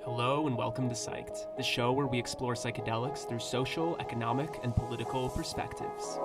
Hello and welcome to Psyched, the show where we explore psychedelics through social, economic, and political perspectives.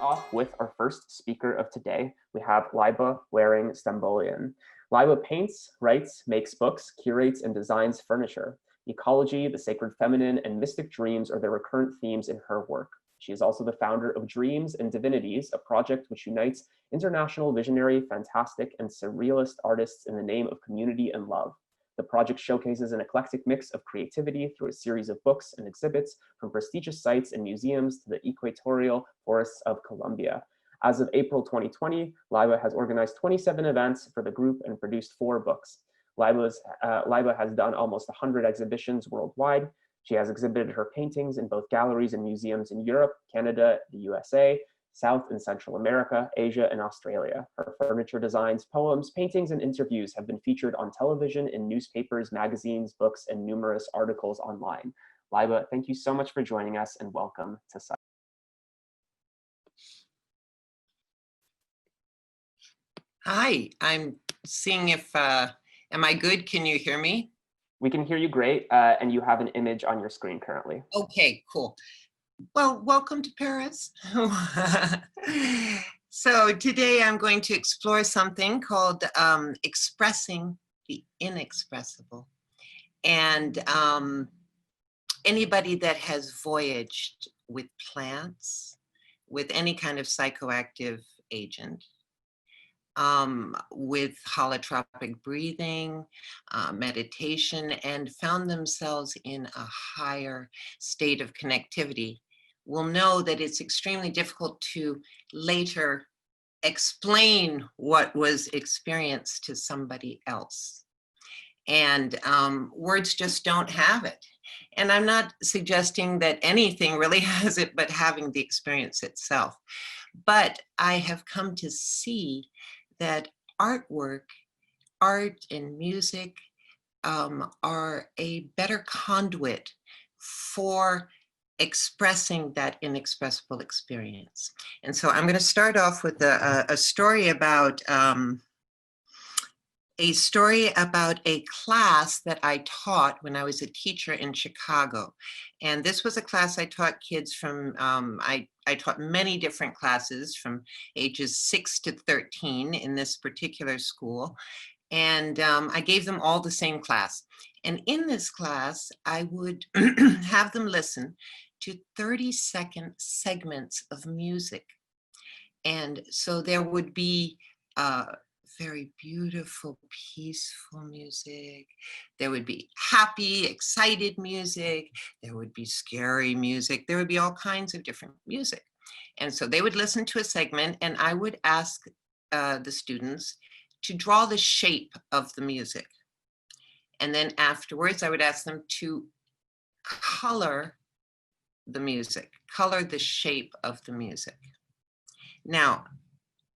Off with our first speaker of today, we have Liba wearing Stambollion. Liba paints, writes, makes books, curates, and designs furniture. Ecology, the sacred feminine, and mystic dreams are the recurrent themes in her work. She is also the founder of Dreams and Divinities, a project which unites international visionary, fantastic, and surrealist artists in the name of community and love. The project showcases an eclectic mix of creativity through a series of books and exhibits from prestigious sites and museums to the equatorial forests of Colombia. As of April 2020, Liba has organized 27 events for the group and produced 4 books. Liba has done almost 100 exhibitions worldwide. She has exhibited her paintings in both galleries and museums in Europe, Canada, the USA, South and Central America, Asia, and Australia. Her furniture designs, poems, paintings, and interviews have been featured on television, in newspapers, magazines, books, and numerous articles online. Liba, thank you so much for joining us and welcome to Psych. Hi, I'm seeing if, am I good? Can you hear me? We can hear you great, and you have an image on your screen currently. Okay, cool. Well, welcome to Paris. So today I'm going to explore something called expressing the inexpressible. And anybody that has voyaged with plants, with any kind of psychoactive agent, with holotropic breathing, meditation, and found themselves in a higher state of connectivity will know that it's extremely difficult to later explain what was experienced to somebody else. And words just don't have it. And I'm not suggesting that anything really has it, but having the experience itself. But I have come to see that artwork, art and music are a better conduit for expressing that inexpressible experience. And so I'm going to start off with a story about a class that I taught when I was a teacher in Chicago. And this was a class I taught kids from, I taught many different classes from ages 6 to 13 in this particular school. And I gave them all the same class. And in this class, I would have them listen to 30-second segments of music. And so there would be very beautiful, peaceful music. There would be happy, excited music. There would be scary music. There would be all kinds of different music. And so they would listen to a segment, and I would ask the students to draw the shape of the music. And then afterwards, I would ask them to color the music, color the shape of the music. Now,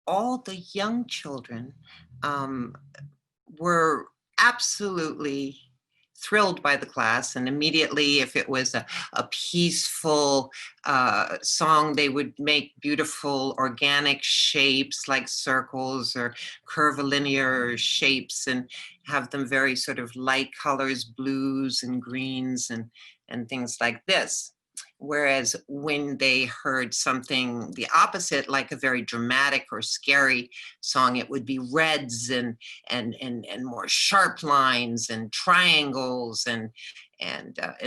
all the young children were absolutely thrilled by the class, and immediately, if it was a peaceful song, they would make beautiful organic shapes like circles or curvilinear shapes and have them very sort of light colors, blues and greens and things like this. Whereas when they heard something the opposite, like a very dramatic or scary song, it would be reds and more sharp lines and triangles and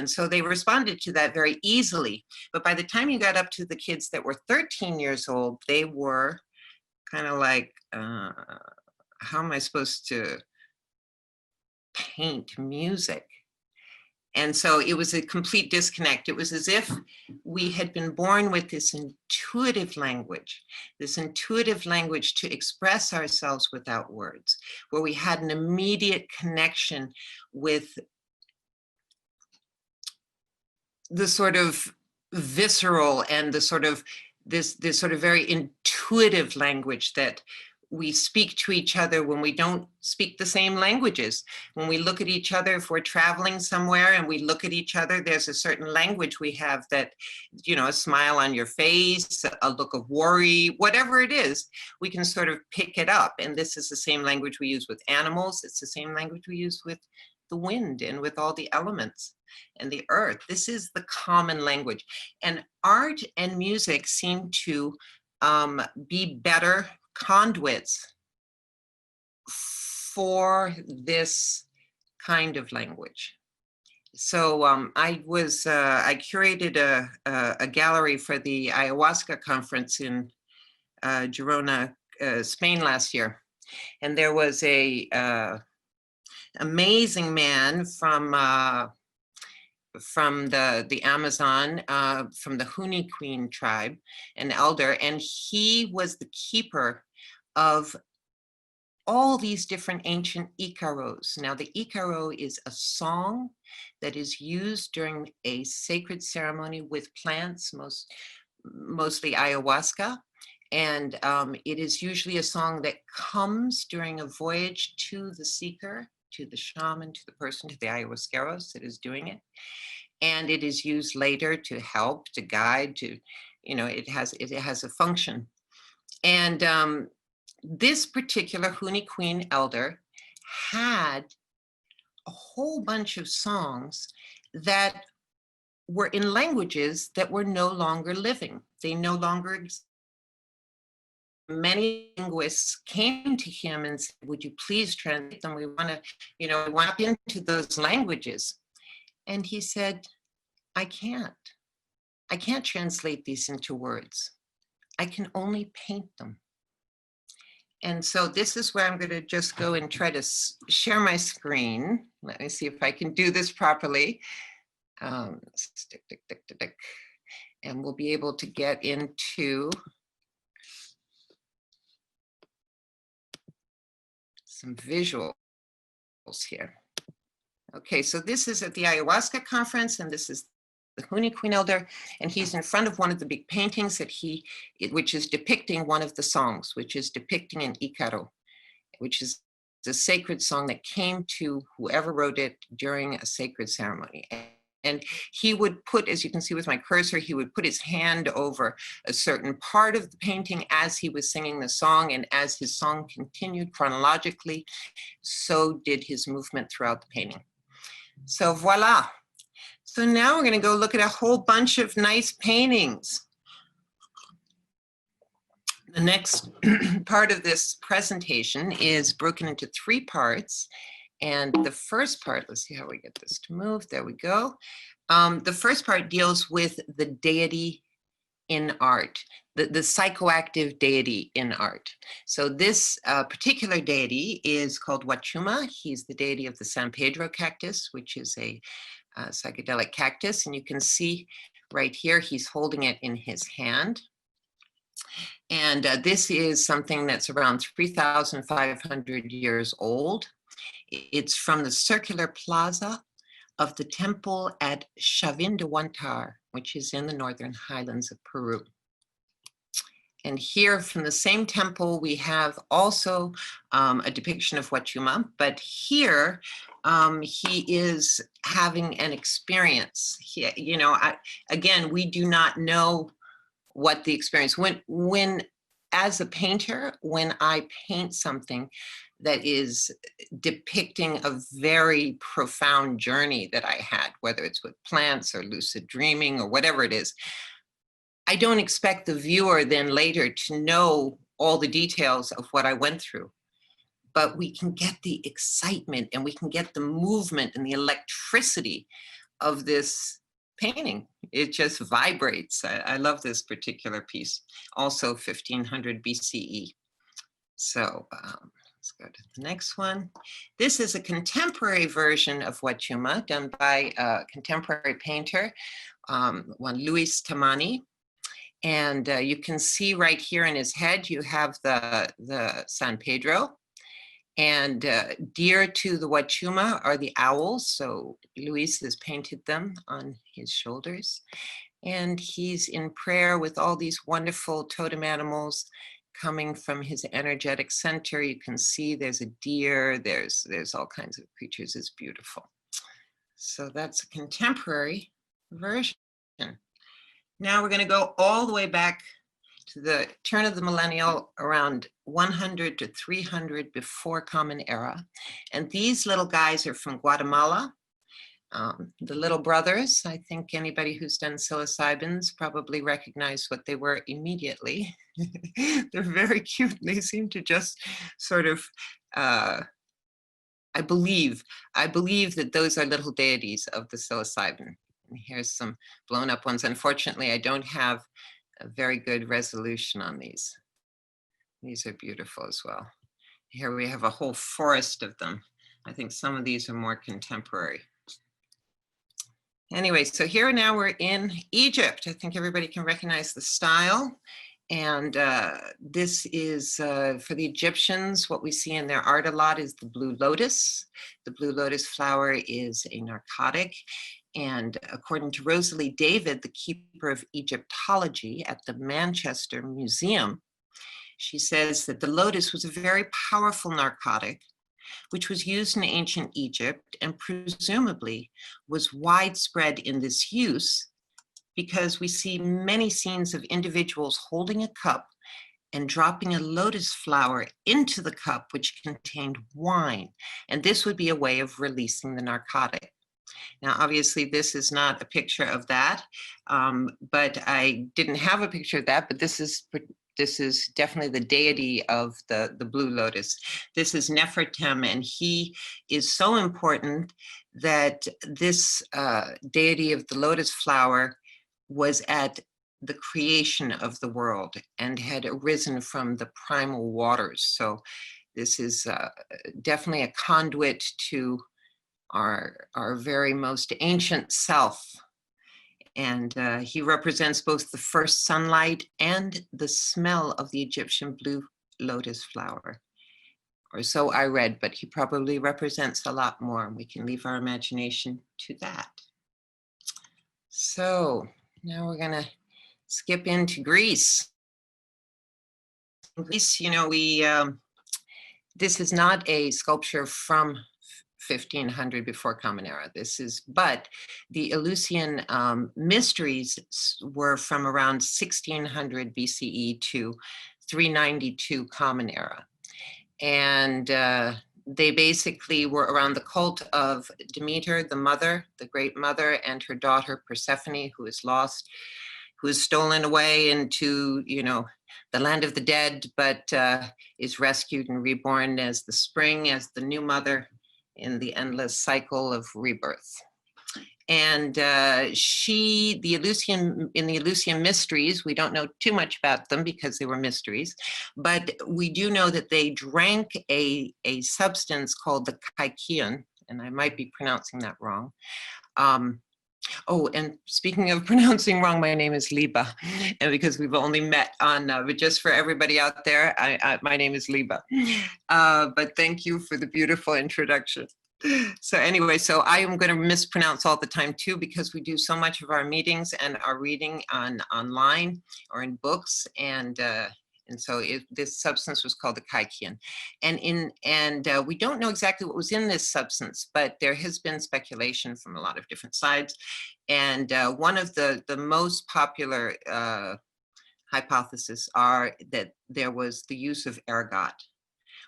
so they responded to that very easily. But by the time you got up to the kids that were 13 years old, they were kind of like, how am I supposed to paint music? And so it was a complete disconnect. It was as if we had been born with this intuitive language to express ourselves without words, where we had an immediate connection with the sort of visceral and the sort of this sort of very intuitive language that we speak to each other when we don't speak the same languages. When we look at each other, if we're traveling somewhere and we look at each other, there's a certain language we have that, you know, a smile on your face, a look of worry, whatever it is, we can sort of pick it up. And this is the same language we use with animals. It's the same language we use with the wind and with all the elements and the earth. This is the common language. And art and music seem to be better conduits for this kind of language. So I curated a gallery for the ayahuasca conference in Girona, Spain last year. And there was a amazing man from the Amazon, from the Huni Queen tribe, an elder, and he was the keeper of all these different ancient icaros. Now, the icaro is a song that is used during a sacred ceremony with plants, mostly ayahuasca. And it is usually a song that comes during a voyage to the seeker, to the shaman, to the person, to the ayahuasqueros that is doing it. And it is used later to help, to guide, to, you know, it has a function. And this particular Huni Queen elder had a whole bunch of songs that were in languages that were no longer living. They no longer exist. Many linguists came to him and said, would you please translate them? We want to, you know, wrap into those languages. And he said, I can't translate these into words. I can only paint them. And so this is where I'm going to just go and try to share my screen. Let me see if I can do this properly. And we'll be able to get into some visuals here. Okay, so this is at the ayahuasca conference, and this is the Huni Queen elder, and he's in front of one of the big paintings that which is depicting one of the songs, which is depicting an icaro, which is the sacred song that came to whoever wrote it during a sacred ceremony. And he would put, as you can see with my cursor, he would put his hand over a certain part of the painting as he was singing the song, and as his song continued chronologically, so did his movement throughout the painting. So voila. So now we're going to go look at a whole bunch of nice paintings. The next part of this presentation is broken into 3 parts. And the first part, let's see how we get this to move. There we go. The first part deals with the deity in art, the psychoactive deity in art. So this particular deity is called Wachuma. He's the deity of the San Pedro cactus, which is a psychedelic cactus. And you can see right here, he's holding it in his hand. And this is something that's around 3,500 years old. It's from the circular plaza of the temple at Chavin de Huantar, which is in the northern highlands of Peru. And here from the same temple, we have also a depiction of Wachuma, but here he is having an experience. You know, again, we do not know what the experience, when as a painter, when I paint something that is depicting a very profound journey that I had, whether it's with plants or lucid dreaming or whatever it is, I don't expect the viewer then later to know all the details of what I went through. But we can get the excitement and we can get the movement and the electricity of this painting. It just vibrates. I love this particular piece. Also 1500 BCE. So Let's go to the next one. This is a contemporary version of Wachuma done by a contemporary painter, one Luis Tamani. And you can see right here in his head, you have the San Pedro. And dear to the Wachuma are the owls. So Luis has painted them on his shoulders. And he's in prayer with all these wonderful totem animals coming from his energetic center. You can see there's a deer, there's all kinds of creatures. It's beautiful. So that's a contemporary version. Now we're going to go all the way back to the turn of the millennial, around 100 to 300 before Common Era. And these little guys are from Guatemala. The little brothers, I think anybody who's done psilocybins probably recognized what they were immediately. They're very cute. They seem to just sort of, I believe that those are little deities of the psilocybin. And here's some blown up ones. Unfortunately, I don't have a very good resolution on these. These are beautiful as well. Here we have a whole forest of them. I think some of these are more contemporary. Anyway, so here now we're in Egypt. I think everybody can recognize the style. And this is, for the Egyptians, what we see in their art a lot is the blue lotus. The blue lotus flower is a narcotic. And according to Rosalie David, the keeper of Egyptology at the Manchester Museum, she says that the lotus was a very powerful narcotic, which was used in ancient Egypt and presumably was widespread in this use because we see many scenes of individuals holding a cup and dropping a lotus flower into the cup, which contained wine. And this would be a way of releasing the narcotic. Now, obviously, this is not a picture of that, but I didn't have a picture of that, but this is definitely the deity of the blue lotus. This is Nefertem, and he is so important that this deity of the lotus flower was at the creation of the world and had arisen from the primal waters. So this is definitely a conduit to our very most ancient self. And he represents both the first sunlight and the smell of the Egyptian blue lotus flower. Or so I read, but he probably represents a lot more. We can leave our imagination to that. So now we're gonna skip into Greece. In Greece, you know, this is not a sculpture from 1500 before Common Era. But the Eleusinian mysteries were from around 1600 BCE to 392 Common Era. And they basically were around the cult of Demeter, the mother, the great mother, and her daughter Persephone, who is lost, who is stolen away into, you know, the land of the dead, but is rescued and reborn as the spring, as the new mother, in the endless cycle of rebirth. And the Eleusinian mysteries, we don't know too much about them because they were mysteries, but we do know that they drank a substance called the kykeon, and I might be pronouncing that wrong. Oh, and speaking of pronouncing wrong, my name is Liba, and because we've only met on, but just for everybody out there, my name is Liba. But thank you for the beautiful introduction. So anyway, so I am going to mispronounce all the time too, because we do so much of our meetings and our reading online or in books, and so this substance was called the kykeon. And we don't know exactly what was in this substance, but there has been speculation from a lot of different sides. And one of the most popular hypotheses are that there was the use of ergot,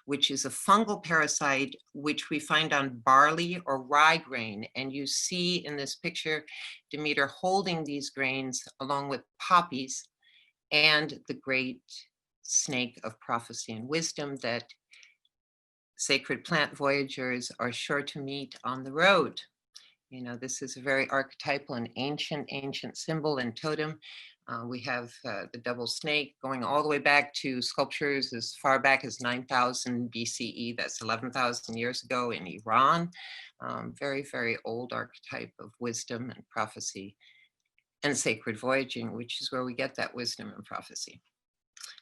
which is a fungal parasite, which we find on barley or rye grain. And you see in this picture, Demeter holding these grains along with poppies and the great snake of prophecy and wisdom that sacred plant voyagers are sure to meet on the road. You know, this is a very archetypal and ancient symbol and totem. We have the double snake going all the way back to sculptures as far back as 9,000 BCE. That's 11,000 years ago in Iran. Very, very old archetype of wisdom and prophecy and sacred voyaging, which is where we get that wisdom and prophecy.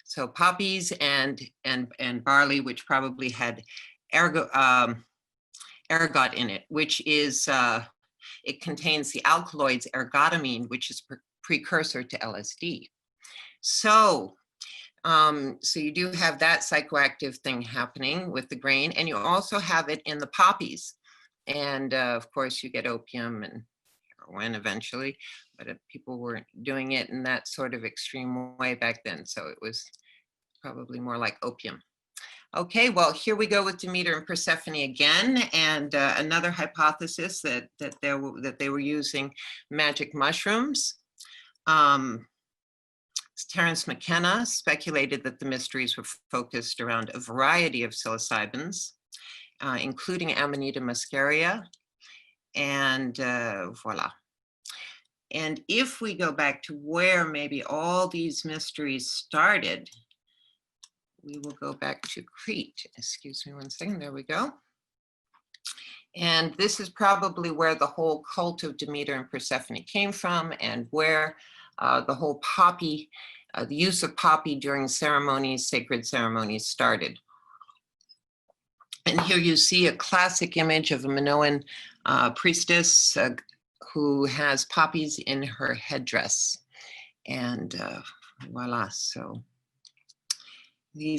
So poppies and barley, which probably had ergot in it, which is, it contains the alkaloids ergotamine, which is precursor to LSD. So, so you do have that psychoactive thing happening with the grain, and you also have it in the poppies. And of course you get opium and heroin eventually, but people weren't doing it in that sort of extreme way back then. So it was probably more like opium. Okay, well, here we go with Demeter and Persephone again, and another hypothesis that they were using magic mushrooms. Terence McKenna speculated that the mysteries were focused around a variety of psilocybins, including Amanita muscaria, and voila. And if we go back to where maybe all these mysteries started, we will go back to Crete. Excuse me one second, there we go. And this is probably where the whole cult of Demeter and Persephone came from, and where the whole poppy, the use of poppy during ceremonies, sacred ceremonies started. And here you see a classic image of a Minoan priestess who has poppies in her headdress. And voila, so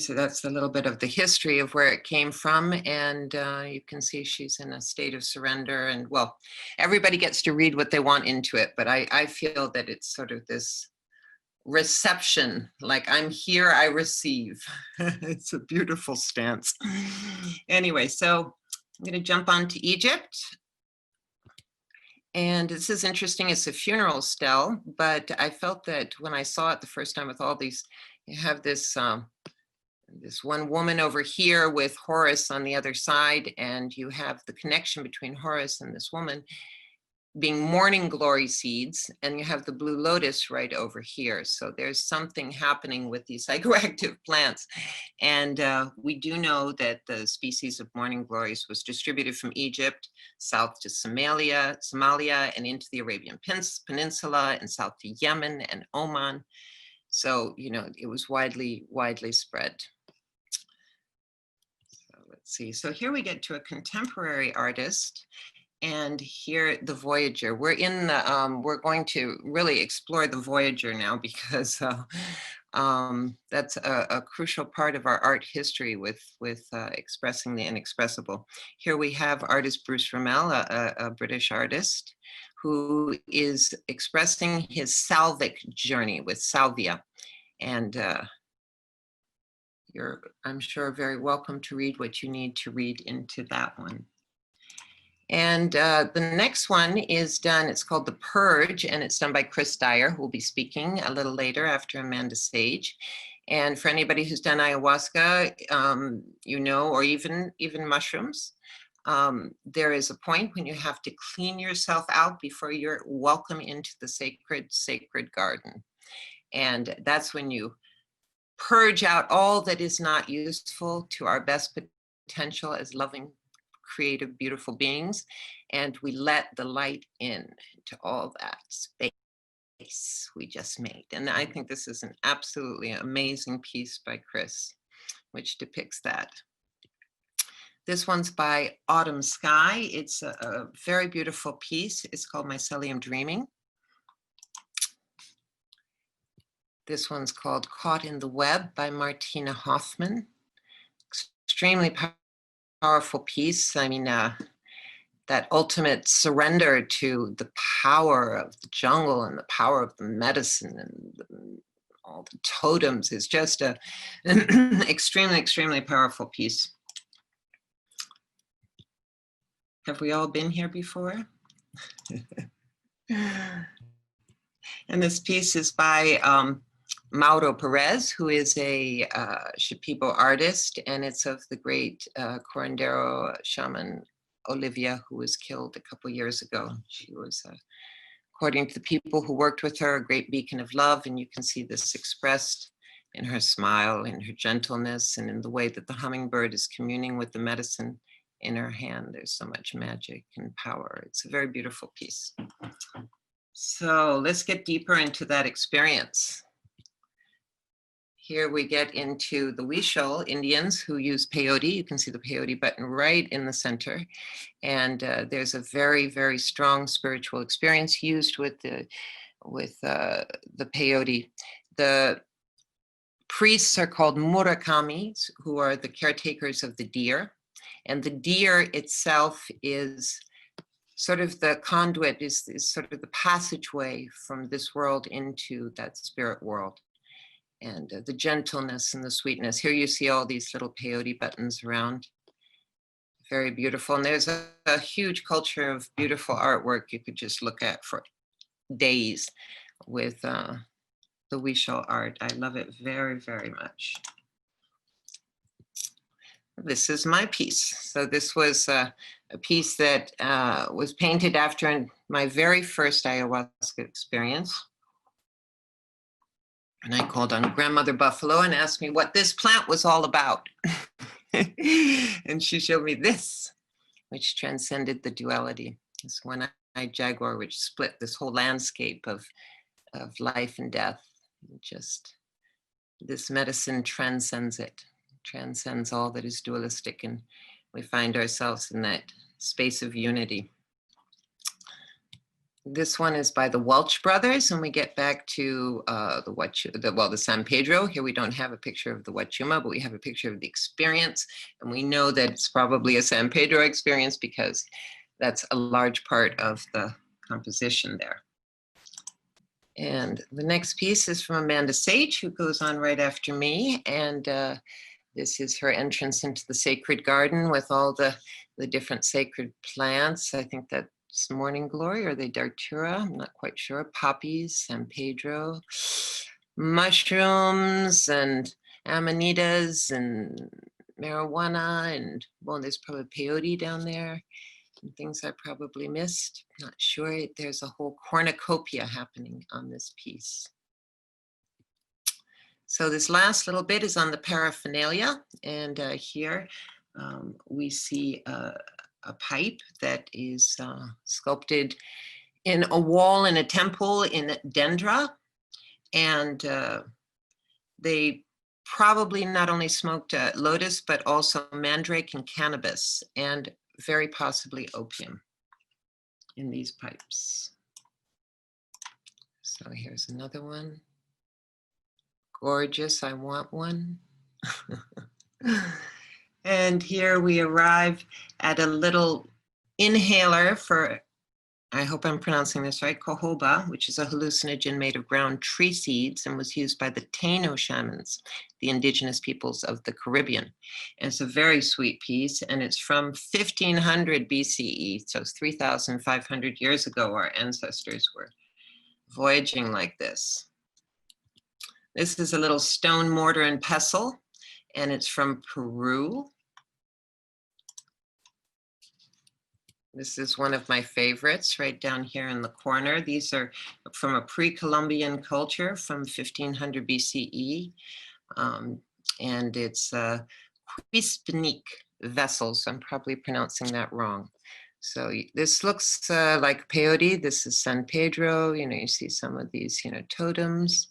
that's a little bit of the history of where it came from. And you can see she's in a state of surrender. And well, everybody gets to read what they want into it, but I feel that it's sort of this reception, like I'm here, I receive. It's a beautiful stance. Anyway, so I'm going to jump on to Egypt. And this is interesting, it's a funeral stele, but I felt that when I saw it the first time with all these, you have this this one woman over here with Horus on the other side, and you have the connection between Horus and this woman being morning glory seeds, and you have the blue lotus right over here. So there's something happening with these psychoactive plants. And we do know that the species of morning glories was distributed from Egypt south to Somalia, and into the Arabian Peninsula, and south to Yemen and Oman. So, you know, it was widely spread. So let's see. So here we get to a contemporary artist. And here, the Voyager. We're in the, we're going to really explore the Voyager now, because that's a crucial part of our art history with expressing the inexpressible. Here we have artist Bruce Ramel, a British artist, who is expressing his salvic journey with salvia. And you're, I'm sure, very welcome to read what you need to read into that one. And the next one is done, it's called The Purge, and it's done by Chris Dyer, who will be speaking a little later after Amanda Sage. And for anybody who's done ayahuasca, you know, or even mushrooms, there is a point when you have to clean yourself out before you're welcome into the sacred garden. And that's when you purge out all that is not useful to our best potential as loving, creative, beautiful beings, and we let the light in to all that space we just made. And I think this is an absolutely amazing piece by Chris, which depicts that. This one's by Autumn Sky. It's a very beautiful piece. It's called Mycelium Dreaming. This one's called Caught in the Web by Martina Hoffman. Extremely powerful piece. I mean, that ultimate surrender to the power of the jungle and the power of the medicine and all the totems is just an extremely powerful piece. Have we all been here before? And this piece is by Mauro Perez, who is a Shipibo artist, and it's of the great curandero shaman Olivia, who was killed a couple years ago. She was according to the people who worked with her, a great beacon of love. And you can see this expressed in her smile, in her gentleness, and in the way that the hummingbird is communing with the medicine in her hand. There's so much magic and power. It's a very beautiful piece. So let's get deeper into that experience. Here we get into the Huichol Indians who use peyote. You can see the peyote button right in the center. And there's a very, very strong spiritual experience used with the peyote. The priests are called Murakamis, who are the caretakers of the deer. And the deer itself is sort of the conduit, is sort of the passageway from this world into that spirit world. And the gentleness and the sweetness. Here you see all these little peyote buttons around. Very beautiful. And there's a huge culture of beautiful artwork you could just look at for days with the Huichol art. I love it very, very much. This is my piece. So this was a piece that was painted after my very first ayahuasca experience. And I called on Grandmother Buffalo and asked me what this plant was all about. And she showed me this, which transcended the duality. This one-eyed jaguar, which split this whole landscape of life and death. Just this medicine transcends it, transcends all that is dualistic, and we find ourselves in that space of unity. This one is by the Welch brothers, and we get back to the San Pedro. Here we don't have a picture of the Huachuma, but we have a picture of the experience, and we know that it's probably a San Pedro experience because that's a large part of the composition there. And the next piece is from Amanda Sage, who goes on right after me, and this is her entrance into the sacred garden with all the different sacred plants. I think that Morning Glory, or the Datura, I'm not quite sure. Poppies, San Pedro, mushrooms and amanitas and marijuana, and well, there's probably peyote down there and things I probably missed. Not sure. There's a whole cornucopia happening on this piece. So this last little bit is on the paraphernalia, and here we see a pipe that is sculpted in a wall in a temple in Dendra. And they probably not only smoked lotus, but also mandrake and cannabis, and very possibly opium in these pipes. So here's another one. Gorgeous, I want one. And here we arrive at a little inhaler for, I hope I'm pronouncing this right, cohoba, which is a hallucinogen made of ground tree seeds and was used by the Taino shamans, the indigenous peoples of the Caribbean. And it's a very sweet piece, and it's from 1500 BCE, so it's 3,500 years ago our ancestors were voyaging like this. This is a little stone mortar and pestle, and it's from Peru. This is one of my favorites right down here in the corner. These are from a pre-Columbian culture from 1500 BCE. And it's Quispenique vessels. I'm probably pronouncing that wrong. So this looks like peyote. This is San Pedro. You know, you see some of these, you know, totems.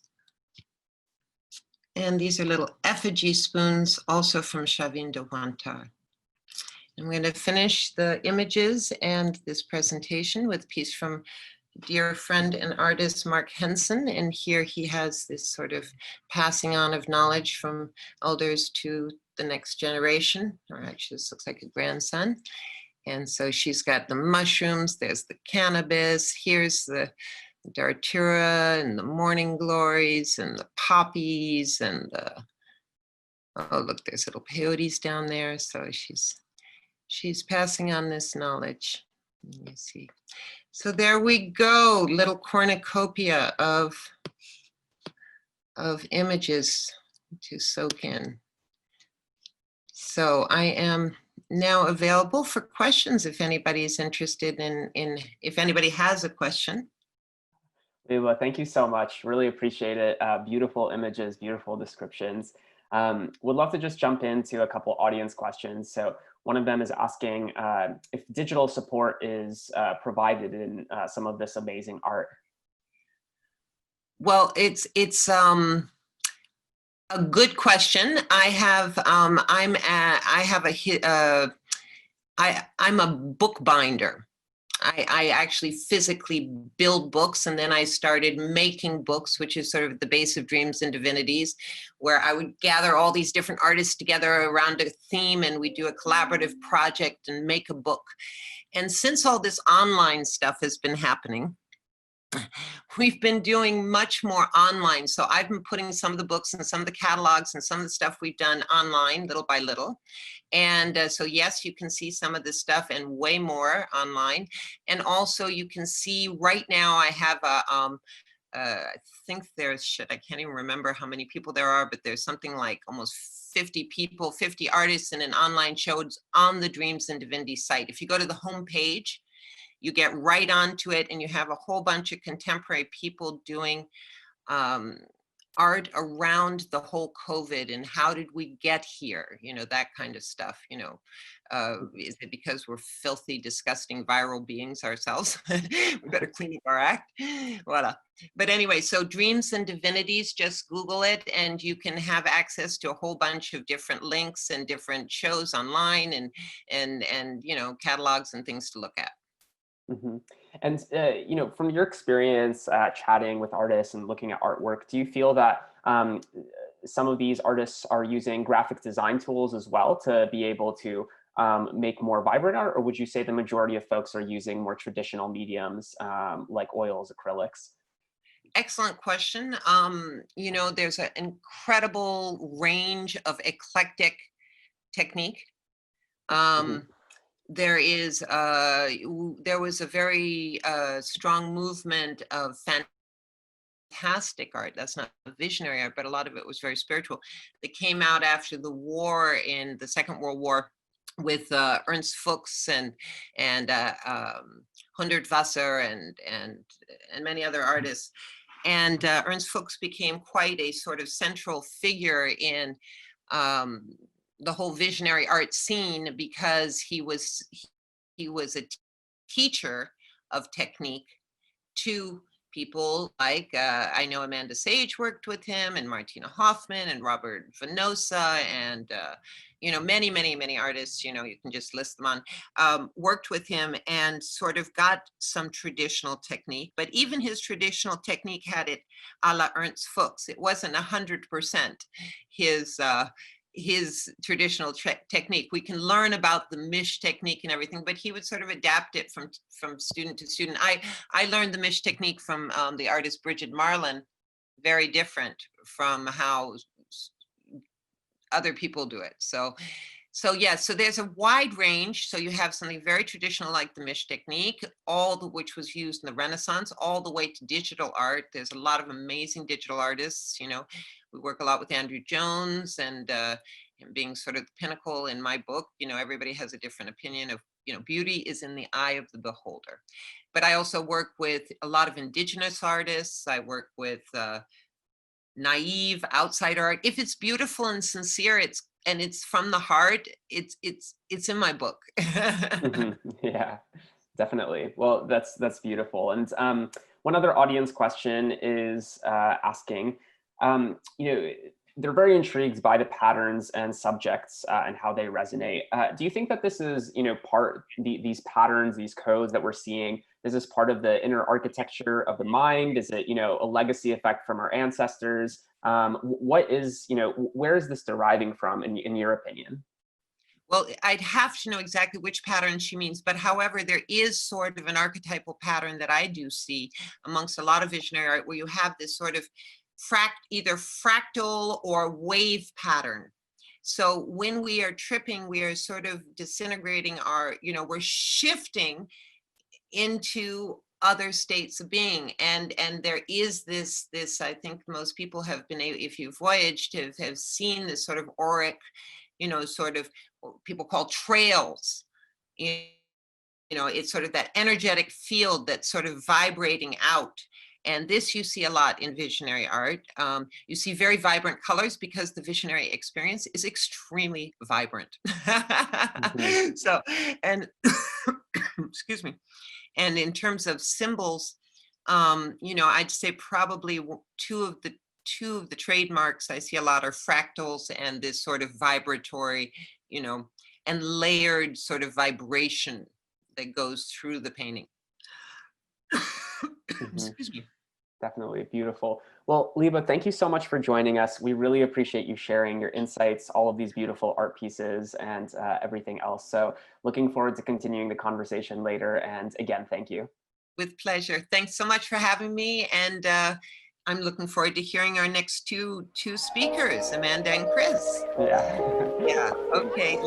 And these are little effigy spoons, also from Chavin de Huantar. I'm going to finish the images and this presentation with a piece from dear friend and artist Mark Henson. And here he has this sort of passing on of knowledge from elders to the next generation, or actually this looks like a grandson. And so she's got the mushrooms, there's the cannabis, here's the Datura and the morning glories and the poppies and the, oh look, there's little peyotes down there. So she's passing on this knowledge. Let me see. So there we go, little cornucopia of images to soak in. So I am now available for questions if anybody's interested in if anybody has a question. Liba, thank you so much. Really appreciate it. Beautiful images, beautiful descriptions. Would love to just jump into a couple audience questions. So one of them is asking if digital support is provided in some of this amazing art. Well, it's a good question. I'm a bookbinder. I actually physically build books, and then I started making books, which is sort of the base of Dreams and Divinities, where I would gather all these different artists together around a theme, and we do a collaborative project and make a book. And since all this online stuff has been happening, we've been doing much more online. So I've been putting some of the books and some of the catalogs and some of the stuff we've done online, little by little. And so yes, you can see some of this stuff and way more online. And also you can see right now I have I think there's, I can't even remember how many people there are, but there's something like almost 50 people, 50 artists in an online show on the Dreams and Divinities site. If you go to the homepage, you get right onto it, and you have a whole bunch of contemporary people doing art around the whole COVID and how did we get here, that kind of stuff. Is it because we're filthy, disgusting, viral beings ourselves? We better clean up our act. Voila. But anyway, so Dreams and Divinities, just Google it, and you can have access to a whole bunch of different links and different shows online and catalogs and things to look at. Mm-hmm. And from your experience chatting with artists and looking at artwork, do you feel that some of these artists are using graphic design tools as well to be able to make more vibrant art, or would you say the majority of folks are using more traditional mediums like oils, acrylics? Excellent question. There's an incredible range of eclectic technique. Mm-hmm. There was a very strong movement of fantastic art. That's not visionary art, but a lot of it was very spiritual. That came out after the war, in the Second World War, with Ernst Fuchs and Hundertwasser and many other artists. And Ernst Fuchs became quite a sort of central figure in the whole visionary art scene, because he was a teacher of technique to people like I know Amanda Sage worked with him, and Martina Hoffman and Robert Venosa, and many artists, you can just list them on, worked with him and sort of got some traditional technique. But even his traditional technique had it a la Ernst Fuchs. It wasn't 100% his traditional technique. We can learn about the Misch technique and everything, but he would sort of adapt it from student to student. I learned the Misch technique from the artist Bridget Marlin, very different from how other people do it. So there's a wide range. So you have something very traditional like the Misch technique, which was used in the Renaissance, all the way to digital art. There's a lot of amazing digital artists. We work a lot with Andrew Jones, and him being sort of the pinnacle in my book. Everybody has a different opinion of, beauty is in the eye of the beholder. But I also work with a lot of indigenous artists. I work with naive outside art. If it's beautiful and sincere, it's from the heart, it's in my book. Mm-hmm. Yeah, definitely. Well, that's beautiful. And one other audience question is asking, they're very intrigued by the patterns and subjects and how they resonate. Do you think that this is, these patterns, these codes that we're seeing, is this part of the inner architecture of the mind? Is it, a legacy effect from our ancestors? What is, where is this deriving from in your opinion? Well, I'd have to know exactly which pattern she means, but however, there is sort of an archetypal pattern that I do see amongst a lot of visionary art, where you have this sort of either fractal or wave pattern. So when we are tripping, we are sort of disintegrating we're shifting into other states of being, and there is this I think most people have been able, if you've voyaged, have seen this sort of auric, sort of people call trails. It's sort of that energetic field that's sort of vibrating out. And this you see a lot in visionary art. You see very vibrant colors because the visionary experience is extremely vibrant. So, and excuse me. And in terms of symbols, I'd say probably two of the trademarks I see a lot are fractals and this sort of vibratory, and layered sort of vibration that goes through the painting. Excuse me. Definitely beautiful. Well, Liba, thank you so much for joining us. We really appreciate you sharing your insights, all of these beautiful art pieces, and everything else. So looking forward to continuing the conversation later. And again, thank you. With pleasure. Thanks so much for having me. And I'm looking forward to hearing our next two speakers, Amanda and Chris. Yeah. Yeah. Okay.